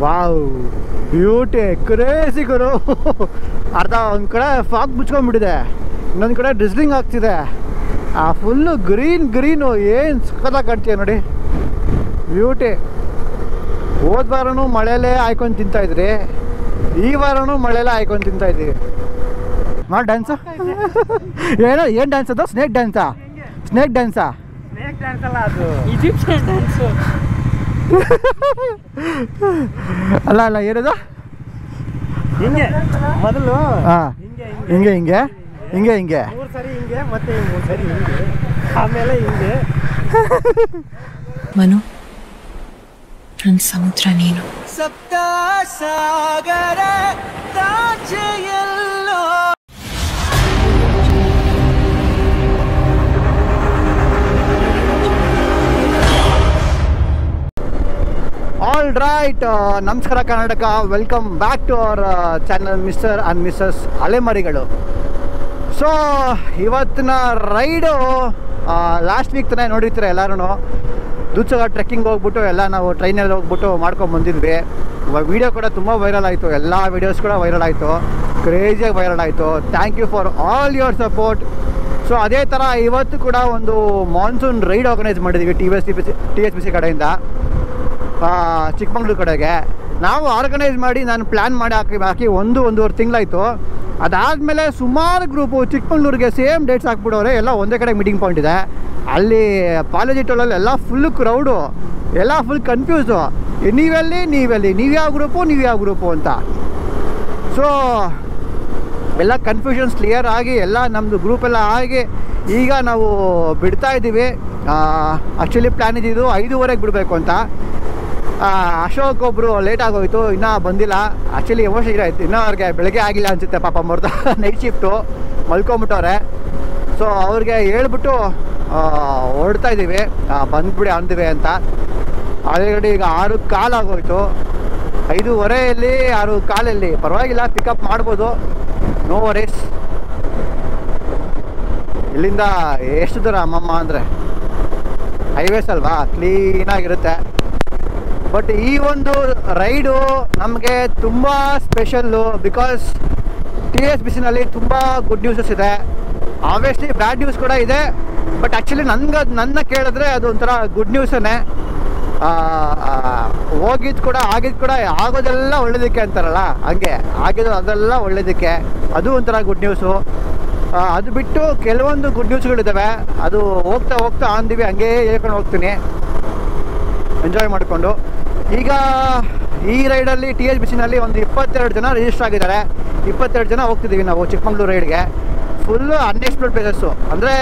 Wow beauty crazy ಗುರು. ಅರ್ಧ ಒಂದು ಕಡೆ ಫಾಗ್ ಮುಚ್ಕೊಂಡ್ಬಿಟ್ಟಿದೆ, ಇನ್ನೊಂದು ಕಡೆ ಡ್ರಿಸ್ಲಿಂಗ್ ಆಗ್ತಿದೆ. ಆ ಫುಲ್ಲು ಗ್ರೀನು ಏನು ಸಖತ್ತಾಗಿ ಕಾಣ್ತೀಯ ನೋಡಿ, ಬ್ಯೂಟಿ. ಹೋದ ವಾರನೂ ಮಳೆಯಲ್ಲೇ ಹಾಯ್ಕೊಂಡು ತಿಂತಾಯಿದ್ರಿ, ಈ ವಾರನೂ ಮಳೆಯಲ್ಲೇ ಹಾಯ್ಕೊಂಡು ತಿಂತಾಯಿದ್ದೀವಿ. ಮಾಡಿ ಡ್ಯಾನ್ಸು ಏನು ಡ್ಯಾನ್ಸ್ ಅದು? ಸ್ನೇಕ್ ಡ್ಯಾನ್ಸಾ? ಸ್ನೇಕ್ ಡ್ಯಾನ್ಸಾ? ಸ್ನೇಕ್ ಡ್ಯಾನ್ಸ್ ಅಲ್ಲ, ಅದು ಈಜಿಪ್ಷಿಯನ್ ಡ್ಯಾನ್ಸು. ಅಲ್ಲ ಏನದು? ಹಿಂಗೆ ಮೊದಲು ಹಾಂ ಹಿಂಗೆ 3 ಸರಿ ಹಿಂಗೆ, ಮತ್ತೆ 3 ಸರಿ ಹಿಂಗೆ, ಆಮೇಲೆ ಹಿಂಗೆ. ಮನು, ನನ್ನ ಸಮುದ್ರ ನೀನು. ಸಪ್ತ ಸಾಗರ ತಾಚೆಯಲ್ಲೋ. ಆಲ್ ರೈಟ್, ನಮಸ್ಕಾರ Karnataka. Welcome back to our channel mister and missus ಅಲೆಮರಿಗಳು. ಸೊ ಇವತ್ತಿನ ರೈಡು ಲಾಸ್ಟ್ ವೀಕ್ ತಾನೇ ನೋಡಿರ್ತೀರ ಎಲ್ಲರೂ. ದೂಧಸಾಗರ್ ಟ್ರೆಕ್ಕಿಂಗ್ ಹೋಗ್ಬಿಟ್ಟು ಎಲ್ಲ ನಾವು ಟ್ರೈನಲ್ಲಿ ಹೋಗ್ಬಿಟ್ಟು ಮಾಡ್ಕೊಂಡು ಬಂದಿದ್ವಿ. ವೀಡಿಯೋ ಕೂಡ ತುಂಬ ವೈರಲ್ ಆಯಿತು, ಎಲ್ಲ ವೀಡಿಯೋಸ್ ಕೂಡ ವೈರಲ್ ಆಯಿತು, ಕ್ರೇಜಿಯಾಗಿ ವೈರಲ್ ಆಯಿತು. Thank you for all your support. So ಅದೇ ಥರ ಇವತ್ತು ಕೂಡ ಒಂದು ಮಾನ್ಸೂನ್ ರೈಡ್ ಆರ್ಗನೈಸ್ ಮಾಡಿದ್ದೀವಿ TSBC ಕಡೆಯಿಂದ ಚಿಕ್ಕಮಂಗ್ಳೂರು ಕಡೆಗೆ. ನಾವು ಆರ್ಗನೈಸ್ ಮಾಡಿ ನಾನು ಪ್ಲ್ಯಾನ್ ಮಾಡಿ ಹಾಕಿ ಒಂದೂವರೆ ತಿಂಗಳಾಯಿತು. ಅದಾದಮೇಲೆ ಸುಮಾರು ಗ್ರೂಪು ಚಿಕ್ಕಮಂಗ್ಳೂರಿಗೆ ಸೇಮ್ ಡೇಟ್ಸ್ ಹಾಕ್ಬಿಡೋರೆ. ಎಲ್ಲ ಒಂದೇ ಕಡೆ ಮೀಟಿಂಗ್ ಪಾಯಿಂಟ್ ಇದೆ. ಅಲ್ಲಿ ಪಾಲೇಜಿ ಟೋಲಲ್ಲಿ ಎಲ್ಲ ಫುಲ್ ಕ್ರೌಡು, ಎಲ್ಲ ಫುಲ್ ಕನ್ಫ್ಯೂಸು. ನೀವು ಯಾವ ಗ್ರೂಪು ಅಂತ. ಸೊ ಎಲ್ಲ ಕನ್ಫ್ಯೂಷನ್ಸ್ ಕ್ಲಿಯರ್ ಆಗಿ ಎಲ್ಲ ನಮ್ಮದು ಗ್ರೂಪೆಲ್ಲ ಆಗಿ ಈಗ ನಾವು ಬಿಡ್ತಾ ಇದ್ದೀವಿ. ಆ್ಯಕ್ಚುಲಿ ಪ್ಲ್ಯಾನ್ ಇದ್ದಿದ್ದು 5:30ಗೆ ಬಿಡಬೇಕು ಅಂತ. ಅಶೋಕ್ ಒಬ್ಬರು ಲೇಟ್ ಆಗೋಯ್ತು, ಇನ್ನೂ ಬಂದಿಲ್ಲ. ಆ್ಯಕ್ಚುಲಿ ಎಮೋಷನ್ ಆಯಿತು, ಇನ್ನೂ ಅವ್ರಿಗೆ ಬೆಳಗ್ಗೆ ಆಗಿಲ್ಲ ಅನಿಸುತ್ತೆ ಪಾಪ, ಮರ್ದ ನೈಟ್ ಶಿಫ್ಟು ಮಲ್ಕೊಂಬಿಟ್ಟವ್ರೆ. ಸೊ ಅವ್ರಿಗೆ ಹೇಳ್ಬಿಟ್ಟು ಹೊರಡ್ತಾ ಇದ್ದೀವಿ, ಬಂದ್ಬಿಡಿ ಅಂದಿವೆ ಅಂತ. ಆಲ್ರೆಡಿ ಈಗ 6:15 ಆಗೋಯ್ತು. 5:30 6:15 ಪರವಾಗಿಲ್ಲ, ಪಿಕಪ್ ಮಾಡ್ಬೋದು, ನೋ ವರೀಸ್. ಇಲ್ಲಿಂದ ಎಷ್ಟು ದೂರ ಅಮ್ಮಮ್ಮ ಅಂದರೆ ಹೈವೇಸ್ ಅಲ್ವಾ, ಕ್ಲೀನಾಗಿರುತ್ತೆ. ಬಟ್ ಈ ಒಂದು ರೈಡು ನಮಗೆ ತುಂಬ ಸ್ಪೆಷಲ್ಲು, ಬಿಕಾಸ್ TSBCನಲ್ಲಿ ತುಂಬ ಗುಡ್ ನ್ಯೂಸಸ್ ಇದೆ. ಆಬ್ವಿಯಸ್ಲಿ ಬ್ಯಾಡ್ ನ್ಯೂಸ್ ಕೂಡ ಇದೆ, ಬಟ್ ಆ್ಯಕ್ಚುಲಿ ನನ್ನ ಕೇಳಿದ್ರೆ ಅದು ಒಂಥರ ಗುಡ್ ನ್ಯೂಸನ್ನೇ. ಆಗಿದ್ದು ಕೂಡ ಆಗೋದೆಲ್ಲ ಒಳ್ಳೇದಕ್ಕೆ ಅಂತಾರಲ್ಲ, ಹಂಗೆ ಅದೆಲ್ಲ ಒಳ್ಳೇದಕ್ಕೆ, ಅದು ಒಂಥರ ಗುಡ್ ನ್ಯೂಸು. ಅದು ಬಿಟ್ಟು ಕೆಲವೊಂದು ಗುಡ್ ನ್ಯೂಸ್ಗಳಿದ್ದಾವೆ, ಅದು ಹೋಗ್ತಾ ಅಂದಿವಿ ಹಂಗೇ ಹೇಳ್ಕೊಂಡು ಹೋಗ್ತೀನಿ ಎಂಜಾಯ್ ಮಾಡಿಕೊಂಡು. ಈಗ ಈ ರೈಡಲ್ಲಿ TSBCನಲ್ಲಿ ಒಂದು 22 ಜನ ರಿಜಿಸ್ಟರ್ ಆಗಿದ್ದಾರೆ. 22 ಜನ ಹೋಗ್ತಿದ್ದೀವಿ ನಾವು ಚಿಕ್ಕಮಂಗ್ಳೂರು ರೈಡ್ಗೆ. ಫುಲ್ಲು ಅನ್ಎಕ್ಸ್ಪ್ಲೋರ್ಡ್ ಪ್ಲೇಸಸ್ಸು, ಅಂದರೆ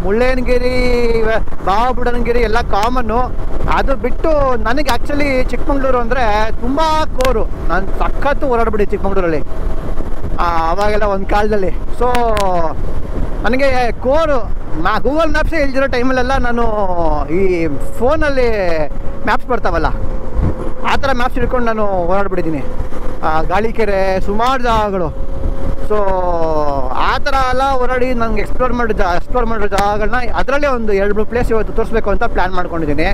ಮುಳ್ಳಯ್ಯನಗಿರಿ, ಬಾಬುಡನಗಿರಿ ಎಲ್ಲ ಕಾಮನ್ನು. ಅದು ಬಿಟ್ಟು ನನಗೆ ಆ್ಯಕ್ಚುಲಿ ಚಿಕ್ಕಮಂಗ್ಳೂರು ಅಂದರೆ ತುಂಬ ಕೋರು. ನಾನು ಸಖತ್ತು ಓಡಾಡ್ಬಿಡಿ ಚಿಕ್ಕಮಂಗ್ಳೂರಲ್ಲಿ ಅವಾಗೆಲ್ಲ ಒಂದು ಕಾಲದಲ್ಲಿ. ಸೊ ನನಗೆ ಕೋರು ಗೂಗಲ್ ಮ್ಯಾಪ್ಸೇ ಇಲ್ದಿರೋ ಟೈಮಲ್ಲೆಲ್ಲ ನಾನು ಈ ಫೋನಲ್ಲಿ ಮ್ಯಾಪ್ಸ್ ಬರ್ತಾವಲ್ಲ, ಆ ಥರ ಮ್ಯಾಪ್ಸ್ ಹಿಡ್ಕೊಂಡು ನಾನು ಓಡಾಡ್ಬಿಟ್ಟಿದ್ದೀನಿ. ಗಾಳಿಕೆರೆ, ಸುಮಾರು ಜಾಗಗಳು. ಸೊ ಆ ಥರ ಎಲ್ಲ ಓಡಾಡಿ ನಂಗೆ ಎಕ್ಸ್ಪ್ಲೋರ್ ಮಾಡಿರೋ ಜಾಗಗಳನ್ನ ಅದರಲ್ಲೇ ಒಂದು 2-3 ಪ್ಲೇಸ್ ಇವತ್ತು ತೋರಿಸ್ಬೇಕು ಅಂತ ಪ್ಲ್ಯಾನ್ ಮಾಡ್ಕೊಂಡಿದ್ದೀನಿ.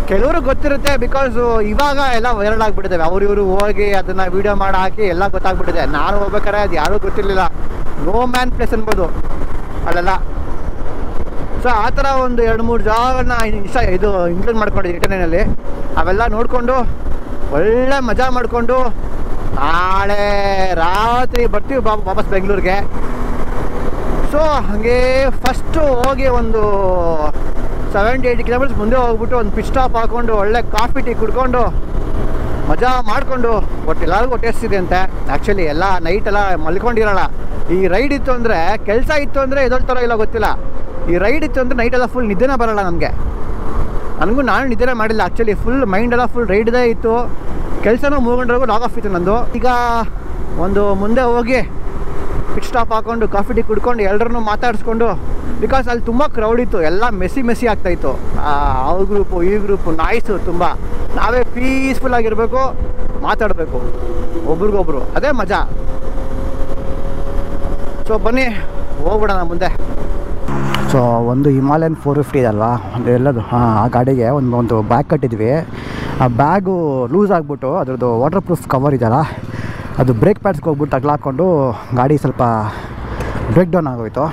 ಕೆಲವರು ಗೊತ್ತಿರುತ್ತೆ, ಬಿಕಾಸ್ ಇವಾಗ ಎಲ್ಲ ವೈರಲ್ ಆಗಿಬಿಟ್ಟಿದ್ದಾವೆ. ಇವರು ಹೋಗಿ ಅದನ್ನು ವೀಡಿಯೋ ಮಾಡಿ ಹಾಕಿ ಎಲ್ಲ ಗೊತ್ತಾಗ್ಬಿಟ್ಟಿದೆ. ನಾನು ಹೋಗ್ಬೇಕಾದ್ರೆ ಅದು ಯಾರೂ ಗೊತ್ತಿರಲಿಲ್ಲ, ನೋ ಮ್ಯಾನ್ ಪ್ಲೇಸ್ ಅನ್ಬೋದು ಅಲ್ಲೆಲ್ಲ. ಸೊ ಆ ಥರ ಒಂದು 2-3 ಜಾಗಗಳನ್ನ ಇನ್ಕ್ಲೂಡ್ ಮಾಡ್ಕೊಂಡಿದ್ದೀನಿ ಇಟರ್ನಲ್ಲಿ. ಅವೆಲ್ಲ ನೋಡಿಕೊಂಡು ಒಳ್ಳೆ ಮಜಾ ಮಾಡಿಕೊಂಡು ನಾಳೆ ರಾತ್ರಿ ಬರ್ತೀವಿ ವಾಪಸ್ ಬೆಂಗಳೂರಿಗೆ. ಸೊ ಹಾಗೆ ಫಸ್ಟು ಹೋಗಿ ಒಂದು 70-80 ಕಿಲೋಮೀಟರ್ಸ್ ಮುಂದೆ ಹೋಗ್ಬಿಟ್ಟು ಒಂದು ಪಿಟ್ ಸ್ಟಾಪ್ ಹಾಕ್ಕೊಂಡು ಒಳ್ಳೆ ಕಾಫಿ ಟೀ ಕುಡ್ಕೊಂಡು ಮಜಾ ಮಾಡಿಕೊಂಡು ಎಲ್ಲರಿಗೂ ಹೊಟ್ಟೆ ಹಸಿದೆ ಅಂತೆ. ಆ್ಯಕ್ಚುಲಿ ಎಲ್ಲ ನೈಟೆಲ್ಲ ಮಲ್ಕೊಂಡಿರೋಲ್ಲ. ಈ ರೈಡ್ ಇತ್ತು ಅಂದರೆ, ಕೆಲಸ ಇತ್ತು ಅಂದರೆ ಎದೊಳ್ತಾರೋ ಇಲ್ಲ ಗೊತ್ತಿಲ್ಲ. ಈ ರೈಡ್ ಇತ್ತು ಅಂದರೆ ನೈಟೆಲ್ಲ ಫುಲ್ ನಿದ್ದೆನೇ ಬರೋಲ್ಲ ನಮಗೆ. ನಾನು ನಿದ್ದೆನೇ ಮಾಡಿಲ್ಲ ಆ್ಯಕ್ಚುಲಿ. ಫುಲ್ ಮೈಂಡೆಲ್ಲ ಫುಲ್ ರೈಡ್ದೇ ಇತ್ತು. ಕೆಲಸನೂ ಮೂಗಂಡ್ರಿಗೂ ಲಾಗ್ ಆಫ್ ಇತ್ತು ನಂದು. ಈಗ ಒಂದು ಮುಂದೆ ಹೋಗಿ ಪಿಟ್ ಸ್ಟಾಪ್ ಹಾಕ್ಕೊಂಡು ಕಾಫಿ ಟೀ ಕುಡ್ಕೊಂಡು ಎಲ್ಲರನ್ನೂ ಮಾತಾಡಿಸ್ಕೊಂಡು, ಬಿಕಾಸ್ ಅಲ್ಲಿ ತುಂಬ ಕ್ರೌಡ್ ಇತ್ತು, ಎಲ್ಲ ಮೆಸ್ಸಿ ಆಗ್ತಾಯಿತ್ತು. ಅವ್ರ ಗ್ರೂಪು ಈ ಗ್ರೂಪು ನಾಯ್ಸು ತುಂಬ. ನಾವೇ ಪೀಸ್ಫುಲ್ ಆಗಿರಬೇಕು, ಮಾತಾಡಬೇಕು ಒಬ್ರಿಗೊಬ್ರು, ಅದೇ ಮಜಾ. ಸೊ ಬನ್ನಿ ಹೋಗ್ಬಿಡೋಣ ಮುಂದೆ. ಸೊ ಒಂದು ಹಿಮಾಲಯನ್ 450 ಅಲ್ವಾ, ಒಂದು ಎಲ್ಲದು ಆ ಗಾಡಿಗೆ ಒಂದು ಬ್ಯಾಗ್ ಕಟ್ಟಿದ್ವಿ. ಆ ಬ್ಯಾಗು ಲೂಸ್ ಆಗಿಬಿಟ್ಟು ಅದ್ರದ್ದು ವಾಟರ್ ಪ್ರೂಫ್ ಕವರ್ ಇದೆಯಲ್ಲ ಅದು ಬ್ರೇಕ್ ಪ್ಯಾಡ್ಸ್ಗೆ ಹೋಗ್ಬಿಟ್ಟು ತಗ್ಲಾಕೊಂಡು ಗಾಡಿ ಸ್ವಲ್ಪ ಬ್ರೇಕ್ ಡೌನ್ ಆಗೋಯಿತು.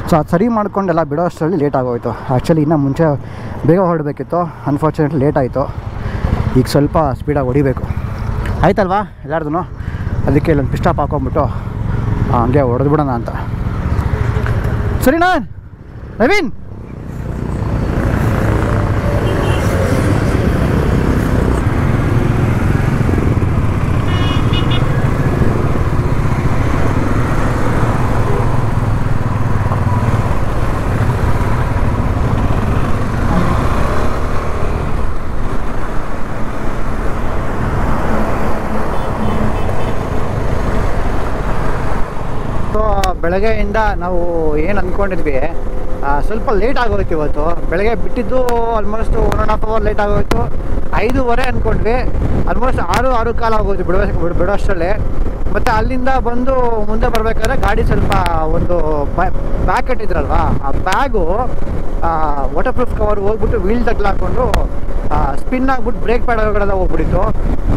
ಸೊ ಅದು ಸರಿ ಮಾಡ್ಕೊಂಡೆಲ್ಲ ಬಿಡೋ ಅಷ್ಟರಲ್ಲಿ ಲೇಟ್ ಆಗೋಯಿತು. ಆ್ಯಕ್ಚುಲಿ ಇನ್ನೂ ಮುಂಚೆ ಬೇಗ ಹೊರಡಬೇಕಿತ್ತು, ಅನ್ಫಾರ್ಚುನೇಟ್ಲಿ ಲೇಟ್ ಆಯಿತು. ಈಗ ಸ್ವಲ್ಪ ಸ್ಪೀಡಾಗಿ ಹೊಡಿಬೇಕು ಆಯ್ತಲ್ವಾ ಎಲ್ಲಾರ್ದು. ಅದಕ್ಕೆ ಇಲ್ಲೊಂದು ಪಿಸ್ಟಾಪ್ ಹಾಕೊಂಡ್ಬಿಟ್ಟು ಹಂಗೆ ಹೊಡೆದ್ಬಿಡೋಣ ಅಂತ. ಸರಿನಾ ನವೀನ್? ಬೆಳಗ್ಗೆಯಿಂದ ನಾವು ಏನು ಅಂದ್ಕೊಂಡಿದ್ವಿ ಸ್ವಲ್ಪ ಲೇಟ್ ಆಗೋಯ್ತು ಇವತ್ತು. ಬೆಳಗ್ಗೆ ಬಿಟ್ಟಿದ್ದು ಆಲ್ಮೋಸ್ಟ್ 1.5 ಅವರ್ ಲೇಟ್ ಆಗೋಯ್ತು. 5:30 ಅಂದ್ಕೊಂಡ್ವಿ, ಆಲ್ಮೋಸ್ಟ್ 6 ಕಾಲ ಆಗೋಯ್ತು ಬಿಡೋಷ್ಟರಲ್ಲಿ. ಮತ್ತು ಅಲ್ಲಿಂದ ಬಂದು ಮುಂದೆ ಬರಬೇಕಾದ್ರೆ ಗಾಡಿ ಸ್ವಲ್ಪ ಒಂದು ಬ್ಯಾಗ್ ಕಟ್ಟಿದ್ರಲ್ವಾ, ಆ ಬ್ಯಾಗು ವಾಟರ್ ಪ್ರೂಫ್ ಕವರ್ ಹೋಗ್ಬಿಟ್ಟು ವೀಲ್ ತಗ್ಲಾಕೊಂಡು ಸ್ಪಿನ್ ಆಗಿಬಿಟ್ಟು ಬ್ರೇಕ್ ಪ್ಯಾಡ್ ಒಳಗಡೆ ಹೋಗ್ಬಿಟ್ಟಿತ್ತು.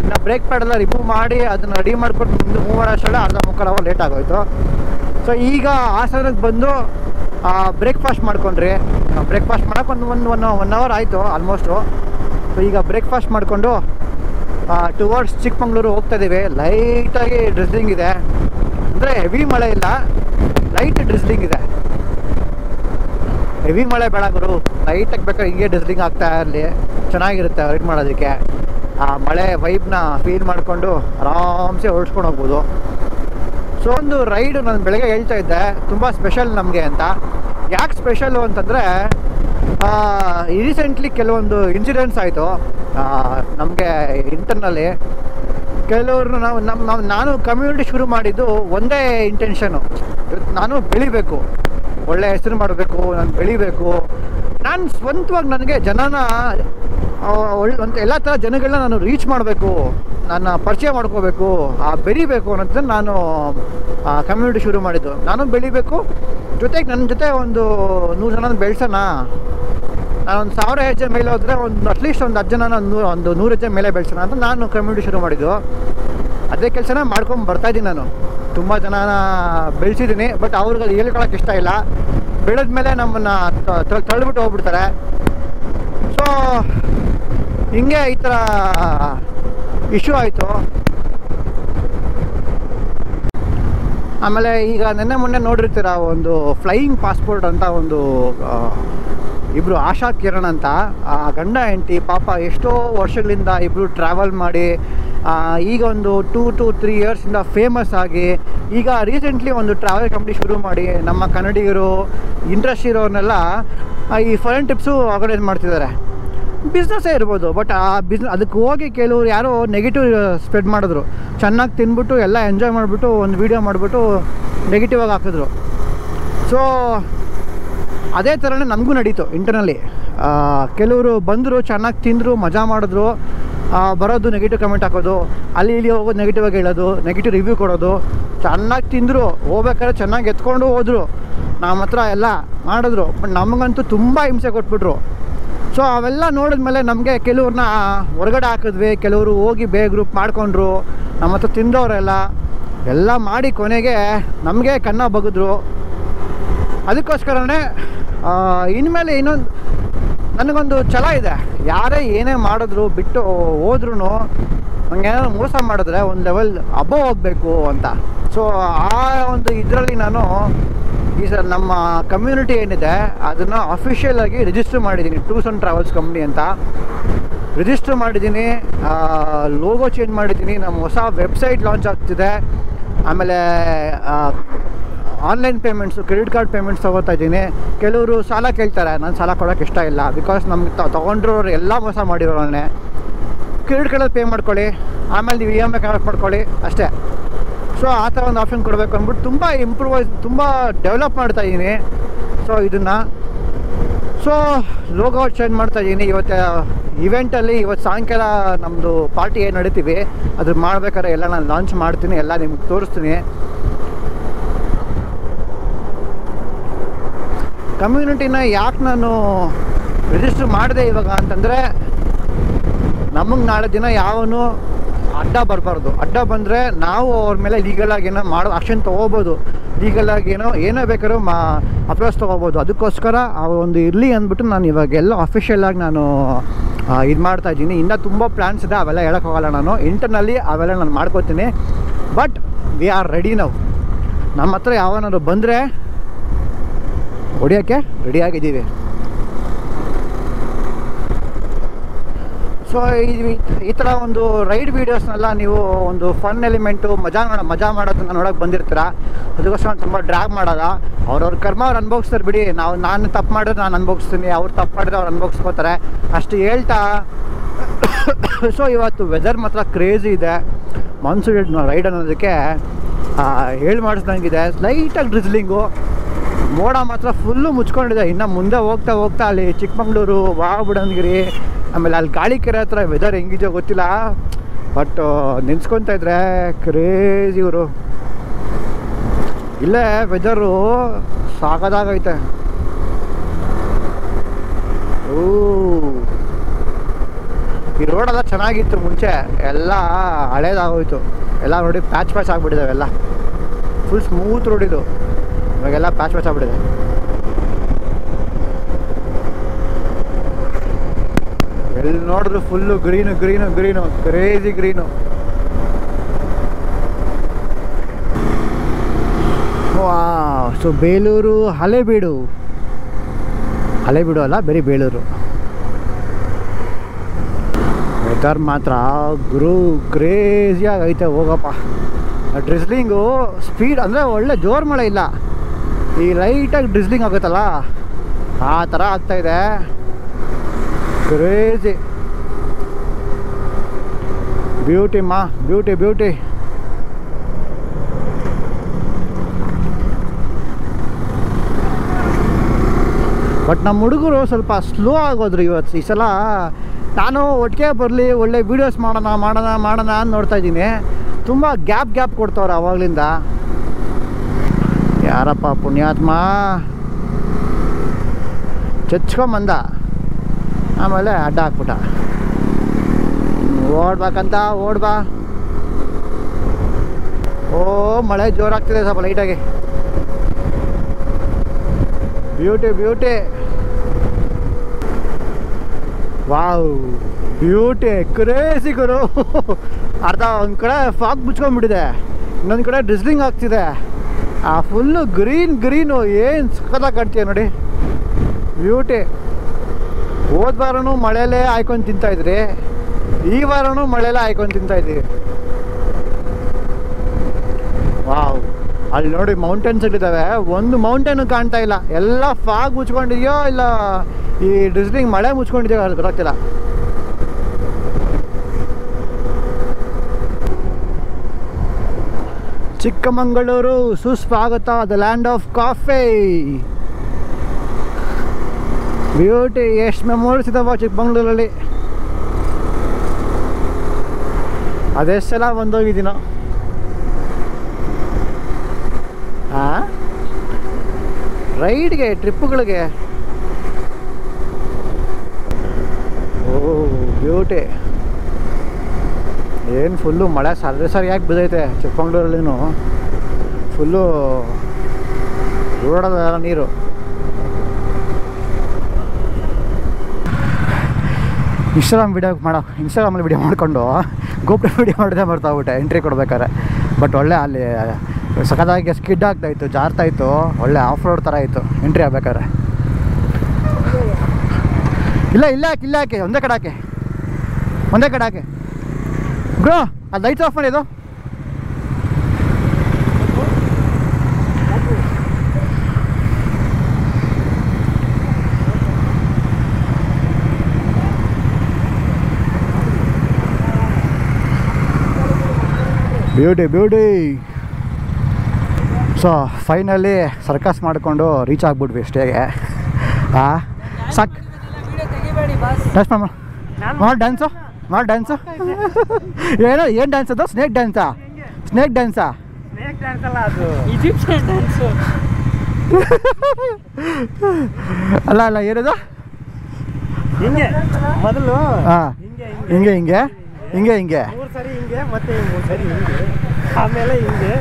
ಇನ್ನು ಬ್ರೇಕ್ ಪ್ಯಾಡೆಲ್ಲ ರಿಮೂವ್ ಮಾಡಿ ಅದನ್ನು ರೆಡಿ ಮಾಡ್ಕೊಂಡು ಮುಂದೆ ಮೂವ್ ಮಾಡೋಷ್ಟರಲ್ಲಿ 1/4 ಅವರ್ ಲೇಟ್ ಆಗೋಯ್ತು. ಸೊ ಈಗ ಹಾಸನಕ್ಕೆ ಬಂದು ಬ್ರೇಕ್ಫಾಸ್ಟ್ ಮಾಡ್ಕೊಂಡ್ರಿ. ಬ್ರೇಕ್ಫಾಸ್ಟ್ ಮಾಡೋಕೆ ಒನ್ ಅವರ್ ಆಯಿತು ಆಲ್ಮೋಸ್ಟು. ಸೊ ಈಗ ಬ್ರೇಕ್ಫಾಸ್ಟ್ ಮಾಡಿಕೊಂಡು ಟುವರ್ಡ್ಸ್ ಚಿಕ್ಕಮಂಗ್ಳೂರು ಹೋಗ್ತಾಯಿದ್ದೀವಿ. ಲೈಟಾಗಿ ಡ್ರಿಸ್ಲಿಂಗ್ ಇದೆ, ಅಂದರೆ ಹೆವಿ ಮಳೆ ಇಲ್ಲ, ಲೈಟ್ ಡ್ರಿಸ್ಲಿಂಗ್ ಇದೆ. ಹೆವಿ ಮಳೆ ಬೇಡ ಗುರು, ಲೈಟಾಗಿ ಬೇಕಾದ್ರೆ ಹಿಂಗೆ ಡ್ರಿಸ್ಲಿಂಗ್ ಆಗ್ತಾ ಇರಲಿ, ಚೆನ್ನಾಗಿರುತ್ತೆ ರೈಡ್ ಮಾಡೋದಕ್ಕೆ. ಆ ಮಳೆ ವೈಬ್ನ ಫೀಲ್ ಮಾಡಿಕೊಂಡು ಆರಾಮ್ಸೆ ಓಡಿಸ್ಕೊಂಡು ಹೋಗ್ಬೋದು. ಸೊ ಒಂದು ರೈಡು ನಾನು ಬೆಳಗ್ಗೆ ಹೇಳ್ತಾ ಇದ್ದೆ ತುಂಬ ಸ್ಪೆಷಲ್ ನಮಗೆ ಅಂತ. ಯಾಕೆ ಸ್ಪೆಷಲ್ಲು ಅಂತಂದರೆ ರೀಸೆಂಟ್ಲಿ ಕೆಲವೊಂದು ಇನ್ಸಿಡೆಂಟ್ಸ್ ಆಯಿತು ನಮಗೆ ಇಂಟರ್ನಲ್ಲಿ. ಕೆಲವರು ನಾನು ಕಮ್ಯುನಿಟಿ ಶುರು ಮಾಡಿದ್ದು ಒಂದೇ ಇಂಟೆನ್ಷನು, ನಾನು ಬೆಳಿಬೇಕು, ಒಳ್ಳೆ ಹೆಸರು ಮಾಡಬೇಕು, ನಾನು ಬೆಳಿಬೇಕು, ನಾನು ಸ್ವಂತವಾಗಿ ನನಗೆ ಜನನ ಎಲ್ಲ ಥರ ಜನಗಳನ್ನ ನಾನು ರೀಚ್ ಮಾಡಬೇಕು, ನನ್ನ ಪರಿಚಯ ಮಾಡ್ಕೋಬೇಕು, ಬೆಳಿಬೇಕು ಅನ್ನೋದನ್ನು ನಾನು ಕಮ್ಯುನಿಟಿ ಶುರು ಮಾಡಿದ್ದು. ನಾನು ಬೆಳಿಬೇಕು, ಜೊತೆಗೆ ನನ್ನ ಜೊತೆ ಒಂದು 100 ಜನ ಬೆಳೆಸೋಣ. ನಾನೊಂದು 1000 ಹೆಜ್ಜೆ ಮೇಲೆ ಹೋದರೆ ಅಟ್ಲೀಸ್ಟ್ ಒಂದು 10 ಜನ ಒಂದು 100 ಹೆಜ್ಜೆ ಮೇಲೆ ಬೆಳೆಸೋಣ ಅಂತ ನಾನು ಕಮ್ಯುನಿಟಿ ಶುರು ಮಾಡಿದ್ದು. ಅದೇ ಕೆಲಸನ ಮಾಡ್ಕೊಂಡು ಬರ್ತಾಯಿದ್ದೀನಿ. ನಾನು ತುಂಬ ಜನನ ಬೆಳೆಸಿದ್ದೀನಿ, ಬಟ್ ಅವ್ರಿಗೆ ಅದು ಹೇಳ್ಕೊಳಕ್ಕೆ ಇಷ್ಟ ಇಲ್ಲ. ಬೆಳೆದ್ಮೇಲೆ ನಮ್ಮನ್ನು ತಳ್ಳಿಬಿಟ್ಟು ಹೋಗ್ಬಿಡ್ತಾರೆ. ಸೊ ಹಿಂಗೆ ಈ ಥರ ಇಶ್ಯೂ ಆಯಿತು. ಆಮೇಲೆ ಈಗ ಮೊನ್ನೆ ನೋಡಿರ್ತೀರ, ಒಂದು ಫ್ಲೈಯಿಂಗ್ ಪಾಸ್ಪೋರ್ಟ್ ಅಂತ ಒಂದು ಇಬ್ಬರು ಆಶಾ ಕಿರಣ್ ಅಂತ ಗಂಡ ಹೆಂಡತಿ ಪಾಪ ಎಷ್ಟೋ ವರ್ಷಗಳಿಂದ ಇಬ್ಬರು ಟ್ರಾವೆಲ್ ಮಾಡಿ ಈಗ ಒಂದು 2 to 3 ಇಯರ್ಸಿಂದ ಫೇಮಸ್ ಆಗಿ ಈಗ ರೀಸೆಂಟ್ಲಿ ಒಂದು ಟ್ರಾವೆಲ್ ಕಂಪ್ನಿ ಶುರು ಮಾಡಿ ನಮ್ಮ ಕನ್ನಡಿಗರು ಇಂಟ್ರೆಸ್ಟ್ ಇರೋರ್ನೆಲ್ಲ ಈ ಫಾರಿನ್ ಟ್ರಿಪ್ಸು ಆರ್ಗನೈಸ್ ಮಾಡ್ತಿದ್ದಾರೆ. ಬಿಸ್ನೆಸ್ಸೇ ಇರ್ಬೋದು, ಬಟ್ ಆ ಅದಕ್ಕೆ ಹೋಗಿ ಕೆಲವರು ಯಾರೋ ನೆಗೆಟಿವ್ ಸ್ಪ್ರೆಡ್ ಮಾಡಿದ್ರು. ಚೆನ್ನಾಗಿ ತಿಂದ್ಬಿಟ್ಟು ಎಲ್ಲ ಎಂಜಾಯ್ ಮಾಡಿಬಿಟ್ಟು ಒಂದು ವೀಡಿಯೋ ಮಾಡಿಬಿಟ್ಟು ನೆಗೆಟಿವ್ ಆಗಿ ಹಾಕಿದ್ರು. ಸೊ ಅದೇ ಥರನೇ ನಮಗೂ ನಡೀತು ಇಂಟರ್ನಲ್ಲಿ. ಕೆಲವರು ಬಂದರು, ಚೆನ್ನಾಗಿ ತಿಂದರು, ಮಜಾ ಮಾಡಿದ್ರು, ಬರೋದು ನೆಗೆಟಿವ್ ಕಮೆಂಟ್ ಹಾಕೋದು, ಅಲ್ಲಿ ಇಲ್ಲಿ ಹೋಗೋದು ನೆಗೆಟಿವ್ ಆಗಿ ಹೇಳೋದು, ನೆಗೆಟಿವ್ ರಿವ್ಯೂ ಕೊಡೋದು. ಚೆನ್ನಾಗಿ ತಿಂದರು, ಹೋಗ್ಬೇಕಾದ್ರೆ ಚೆನ್ನಾಗಿ ಎತ್ಕೊಂಡು ಹೋದರು, ನಮ್ಮ ಹತ್ರ ಎಲ್ಲ ಮಾಡಿದ್ರು, ಬಟ್ ನಮಗಂತೂ ತುಂಬ ಹಿಂಸೆ ಕೊಟ್ಬಿಟ್ರು. ಸೊ ಅವೆಲ್ಲ ನೋಡಿದ್ಮೇಲೆ ನಮಗೆ ಕೆಲವ್ರನ್ನ ಹೊರಗಡೆ ಹಾಕಿದ್ವಿ, ಕೆಲವರು ಹೋಗಿ ಗ್ರೂಪ್ ಮಾಡ್ಕೊಂಡ್ರು, ನಮ್ಮ ಹತ್ರ ತಿಂದವರೆಲ್ಲ ಎಲ್ಲ ಮಾಡಿ ಕೊನೆಗೆ ನಮಗೆ ಕನ್ನ ಬಗಿದ್ರು. ಅದಕ್ಕೋಸ್ಕರನೇ ಇನ್ಮೇಲೆ ಇನ್ನೊಂದು ನನಗೊಂದು ಛಲ ಇದೆ, ಯಾರೇ ಏನೇ ಮಾಡಿದ್ರು ಬಿಟ್ಟು ಹೋದ್ರೂ ನನಗೆ ಏನಾದ್ರು ಮೋಸ ಮಾಡಿದ್ರೆ ಒಂದು ಲೆವೆಲ್ ಅಬೋವ್ ಹೋಗಬೇಕು ಅಂತ. ಸೊ ಆ ಒಂದು ಇದರಲ್ಲಿ ನಾನು ಈ ಸರ್ ನಮ್ಮ ಕಮ್ಯುನಿಟಿ ಏನಿದೆ ಅದನ್ನು ಅಫಿಷಿಯಲ್ ಆಗಿ ರಿಜಿಸ್ಟರ್ ಮಾಡಿದ್ದೀನಿ. ಟೂರ್ಸ್ ಆ್ಯಂಡ್ ಟ್ರಾವೆಲ್ಸ್ ಕಂಪ್ನಿ ಅಂತ ರಿಜಿಸ್ಟರ್ ಮಾಡಿದ್ದೀನಿ, ಲೋಗೋ ಚೇಂಜ್ ಮಾಡಿದ್ದೀನಿ, ನಮ್ಮ ಹೊಸ ವೆಬ್ಸೈಟ್ ಲಾಂಚ್ ಆಗ್ತಿದೆ. ಆಮೇಲೆ online payments, credit card payments ತೊಗೋತಾ ಇದ್ದೀನಿ. ಕೆಲವರು ಸಾಲ ಕೇಳ್ತಾರೆ, ನಾನು ಸಾಲ ಕೊಡೋಕ್ಕೆ ಇಷ್ಟ ಇಲ್ಲ, ಬಿಕಾಸ್ ನಮ್ಗೆ ತೊಗೊಂಡ್ರೋರು ಎಲ್ಲ ಮೋಸ ಮಾಡಿರೋನೇ. ಕ್ರೆಡಿಟ್ ಕಾರ್ಡಲ್ಲಿ ಪೇ ಮಾಡ್ಕೊಳ್ಳಿ, ಆಮೇಲೆ ನೀವು EMI ಕನೆಕ್ಟ್ ಮಾಡ್ಕೊಳ್ಳಿ ಅಷ್ಟೇ. ಸೊ ಆ ಥರ ಒಂದು ಆಪ್ಷನ್ ಕೊಡಬೇಕು ಅಂದ್ಬಿಟ್ಟು ತುಂಬ ಡೆವಲಪ್ ಮಾಡ್ತಾಯಿದ್ದೀನಿ. ಸೊ ಇದನ್ನು ಲೋಗೋ ಚೇಂಜ್ ಮಾಡ್ತಾಯಿದ್ದೀನಿ. ಇವತ್ತು ಇವೆಂಟಲ್ಲಿ ಇವತ್ತು ಸಾಯಂಕಾಲ ನಮ್ಮದು ಪಾರ್ಟಿ ಏನು ನಡೀತೀವಿ ಅದು ಮಾಡ್ಬೇಕಾದ್ರೆ ಎಲ್ಲ ನಾನು ಲಾಂಚ್ ಮಾಡ್ತೀನಿ, ಎಲ್ಲ ನಿಮ್ಗೆ ತೋರಿಸ್ತೀನಿ. ಕಮ್ಯುನಿಟಿನ ಯಾಕೆ ನಾನು ರಿಜಿಸ್ಟರ್ ಮಾಡಿದೆ ಇವಾಗ ಅಂತಂದರೆ, ನಮಗೆ ನಾಳೆ ದಿನ ಯಾವನು ಅಡ್ಡ ಬರಬಾರ್ದು. ಅಡ್ಡ ಬಂದರೆ ನಾವು ಅವ್ರ ಮೇಲೆ ಲೀಗಲಾಗಿ ಏನೋ ಮಾಡೋ ಆಕ್ಷನ್ ತೊಗೋಬೋದು, ಲೀಗಲಾಗಿ ಏನೋ ಬೇಕಾದ್ರೂ ಅಪ್ರೋಚ್ ತೊಗೋಬೋದು. ಅದಕ್ಕೋಸ್ಕರ ಆ ಒಂದು ಇರಲಿ ಅಂದ್ಬಿಟ್ಟು ನಾನು ಇವಾಗೆಲ್ಲ ಅಫಿಷಿಯಲಾಗಿ ನಾನು ಇದು ಮಾಡ್ತಾಯಿದ್ದೀನಿ. ಇನ್ನೂ ತುಂಬ ಪ್ಲ್ಯಾನ್ಸ್ ಇದೆ, ಅವೆಲ್ಲ ಹೇಳೋಕ್ಕೋಗಲ್ಲ. ನಾನು ಇಂಟರ್ನಲ್ಲಿ ಅವೆಲ್ಲ ನಾನು ಮಾಡ್ಕೋತೀನಿ. ಬಟ್ ವಿ ಆರ್ ರೆಡಿ ನಾವು. ನಮ್ಮ ಹತ್ರ ಯಾವನಾದ್ರು ಬಂದರೆ ಹೊಡಿಯೋಕ್ಕೆ ರೆಡಿಯಾಗಿದ್ದೀವಿ. ಸೊ ಈ ಥರ ಒಂದು ರೈಡ್ ವೀಡಿಯೋಸ್ನೆಲ್ಲ ನೀವು ಒಂದು ಫನ್ ಎಲಿಮೆಂಟು ಮಜಾ ಮಾಡೋದನ್ನ ನೋಡೋಕೆ ಬಂದಿರ್ತೀರ. ಅದಕ್ಕೋಸ್ಕರ ನಾನು ತುಂಬ ಡ್ರ್ಯಾಗ್ ಮಾಡೋಲ್ಲ. ಅವ್ರವ್ರ ಕರ್ಮ ಅವ್ರು ಅನುಭವಿಸ್ತಾರೆ ಬಿಡಿ. ನಾನು ತಪ್ಪು ಮಾಡಿದ್ರೆ ನಾನು ಅನುಭವಿಸ್ತೀನಿ, ಅವ್ರು ತಪ್ಪು ಮಾಡಿದ್ರೆ ಅವ್ರು ಅನುಭವಿಸ್ಕೋತಾರೆ ಅಷ್ಟು ಹೇಳ್ತಾ. ಸೊ ಇವತ್ತು ವೆದರ್ ಮಾತ್ರ ಕ್ರೇಜಿ ಇದೆ. ಮಾನ್ಸೂನ್ ರೈಡ್ ಅನ್ನೋದಕ್ಕೆ ಹೇಳಿ ಮಾಡಿಸ್ದಂಗಿದೆ. ಲೈಟಾಗಿ ಡ್ರಿಸ್ಲಿಂಗು, ಮೋಡ ಮಾತ್ರ ಫುಲ್ಲು ಮುಚ್ಕೊಂಡಿದೆ. ಇನ್ನು ಮುಂದೆ ಹೋಗ್ತಾ ಹೋಗ್ತಾ ಅಲ್ಲಿ ಚಿಕ್ಕಮಂಗ್ಳೂರು, ಬುಡನ್ಗಿರಿ, ಆಮೇಲೆ ಅಲ್ಲಿ ಗಾಳಿಕೆರೆ ಹತ್ರ ವೆದರ್ ಹೆಂಗಿದೆಯೋ ಗೊತ್ತಿಲ್ಲ. ಬಟ್ ನೆನ್ಸ್ಕೊತಾ ಇದ್ರೆ ಕ್ರೇಜಿ ಇವರು. ಇಲ್ಲೇ ವೆದರು ಸಾಕಾಗೈತೆ. ಈ ರೋಡೆಲ್ಲ ಚೆನ್ನಾಗಿತ್ತು ಮುಂಚೆ, ಎಲ್ಲ ಹಳೇದಾಗೋಯ್ತು. ಎಲ್ಲ ನೋಡಿ ಪ್ಯಾಚ್ ಆಗಿಬಿಟ್ಟಿದ್ದಾವೆ. ಎಲ್ಲ ಫುಲ್ ಸ್ಮೂತ್ ರೋಡ್ ಇದು, ಇವಾಗೆಲ್ಲ ಪ್ಯಾಚ್ ಆಗಿಬಿಟ್ಟಿದೆ. ಎಲ್ಲಿ ನೋಡಿದ್ರು full green crazy green. So Belur Halebidu ಅಲ್ಲ, ಬರೀ ಬೇಲೂರು. ವೆದರ್ ಮಾತ್ರ ಕ್ರೇಜಿಯಾಗಿ ಐತೆ ಹೋಗಪ್ಪ. ಡ್ರಿಸ್ಲಿಂಗು ಸ್ಪೀಡ್ ಅಂದರೆ ಒಳ್ಳೆ ಜೋರು ಮಳೆ ಇಲ್ಲ, ಈ ಲೈಟಾಗಿ ಡ್ರಿಸ್ಲಿಂಗ್ ಆಗುತ್ತಲ್ಲ ಆ ಥರ ಆಗ್ತಾಯಿದೆ. Crazy beauty. ಬಟ್ ನಮ್ಮ ಹುಡುಗರು ಸ್ವಲ್ಪ ಸ್ಲೋ ಆಗೋದ್ರು ಈ ಸಲ. ನಾನು ಒಟ್ಟಿಗೆ ಬರಲಿ, ಒಳ್ಳೆ ವೀಡಿಯೋಸ್ ಮಾಡೋಣ ಅಂತ ನೋಡ್ತಾ ಇದ್ದೀನಿ. ತುಂಬ ಗ್ಯಾಪ್ ಕೊಡ್ತವ್ರೆ ಅವಾಗಲಿಂದ. ಯಾರಪ್ಪ ಪುಣ್ಯಾತ್ಮ ಚಚ್ಕೊಂಬಂದ, ಆಮೇಲೆ ಅಡ್ಡ ಹಾಕ್ಬಿಟ್ಟ. ಓಡ್ಬೇಕಂತ ಓಡ್ಬಾ. ಮಳೆ ಜೋರಾಗ್ತಿದೆ ಸ್ವಲ್ಪ ಲೈಟಾಗಿ. ಬ್ಯೂಟಿ ವಾವ್, ಬ್ಯೂಟಿ ಕ್ರೇಜಿ ಗುರು. ಅರ್ಧ ಒಂದು ಕಡೆ ಫಾಗ್ ಮುಚ್ಕೊಂಡ್ಬಿಟ್ಟಿದೆ, ಇನ್ನೊಂದು ಕಡೆ ಡ್ರಿಸ್ಲಿಂಗ್ ಆಗ್ತಿದೆ. ಆ ಫುಲ್ಲು ಗ್ರೀನು ಏನು ಸಖತ್ತಾಗಿ ಕಾಣ್ತೀಯ ನೋಡಿ. ಬ್ಯೂಟಿ. ಹೋದ ವಾರನೂ ಮಳೆಯಲ್ಲೇ ಹಾಯ್ಕೊಂಡು ತಿಂತಾಯಿದ್ರಿ, ಈ ವಾರನೂ ಮಳೆಯಲ್ಲೇ ಹಾಯ್ಕೊಂಡು ತಿಂತಾಯಿದ್ದೀವಿ. ವಾವ್, ಅಲ್ಲಿ ನೋಡಿ ಮೌಂಟೇನ್ಸ್ಗಳಿದ್ದಾವೆ, ಒಂದು ಮೌಂಟೇನು ಕಾಣ್ತಾ ಇಲ್ಲ. ಎಲ್ಲ ಫಾಗ್ ಮುಚ್ಕೊಂಡಿದೆಯೋ ಇಲ್ಲ ಈ ಡ್ರಿಸ್ಲಿಂಗ್ ಮಳೆ ಮುಚ್ಕೊಂಡಿದೆಯೋ ಅದು ಗೊತ್ತಾಗ್ತಿಲ್ಲ. ಚಿಕ್ಕಮಗಳೂರು ಸುಸ್ವಾಗತ, the land of coffee. Beauty. ಎಷ್ಟು ಮೆಮೊರೀಸ್ ಇದಾವ ಚಿಕ್ಕಮಗಳೂರಲ್ಲಿ, ಅದೆಷ್ಟು ಸಲ ಬಂದೋಗಿದ್ದೀನೋ. ರೈಡ್ಗೆ, ಟ್ರಿಪ್ಪುಗಳಿಗೆ. ಬ್ಯೂಟಿ. ಏನು ಫುಲ್ಲು ಮಳೆ ಸರಿಯಾಗಿ ಬಿದ್ದೈತೆ ಚಿಕ್ಕಮಗಳೂರಲ್ಲಿನೂ. ಫುಲ್ಲು ರೋಡದ ನೀರು. ಇನ್ಸ್ಟಾಗ್ರಾಮಲ್ಲಿ ವಿಡಿಯೋ ಮಾಡಿಕೊಂಡು ಗೋಪ್ರೋ ವಿಡಿಯೋ ಮಾಡಿದೆ ಬರ್ತಾಗ್ಬಿಟ್ಟೆ ಎಂಟ್ರಿ ಕೊಡ್ಬೇಕಾರೆ. ಬಟ್ ಒಳ್ಳೆ ಅಲ್ಲಿ ಸಖತ್ತಾಗಿ ಸ್ಕಿಡ್ ಆಗ್ತಾಯಿತ್ತು, ಜಾರ್ತಾಯಿತ್ತು, ಒಳ್ಳೆ ಆಫ್ ರೋಡ್ ಥರ ಇತ್ತು ಎಂಟ್ರಿ ಆಗ್ಬೇಕಾದ್ರೆ. ಇಲ್ಲ ಹಾಕಿ ಒಂದೇ ಕಡೆ ಹಾಕಿ ಬ್ರೋ. ಅದು ಲೈಟ್ಸ್ ಆಫ್ ಮಾಡಿದ್ದು. ಬ್ಯೂಟಿ. ಸೊ ಫೈನಲಿ ಸರ್ಕಸ್ ಮಾಡಿಕೊಂಡು ರೀಚ್ ಆಗ್ಬಿಟ್ವಿ ಸ್ಟೇಗೆ. ಸಾಕು ಡ್ಯಾನ್ಸು ಏನು ಡ್ಯಾನ್ಸ್ ಅದು? ಸ್ನೇಕ್ ಡ್ಯಾನ್ಸಾ? ಅಲ್ಲ ಏನದು? ಹಿಂಗೆ ಮೊದಲು ಹಿಂಗೆ ಹಿಂಗೆ ಹಿಂಗೆ ಹಿಂಗೆ 3 ಸರಿ ಹಿಂಗೆ ಮತ್ತೆ 3 ಸರಿ ಹಿಂಗೆ ಆಮೇಲೆ ಹಿಂಗೆ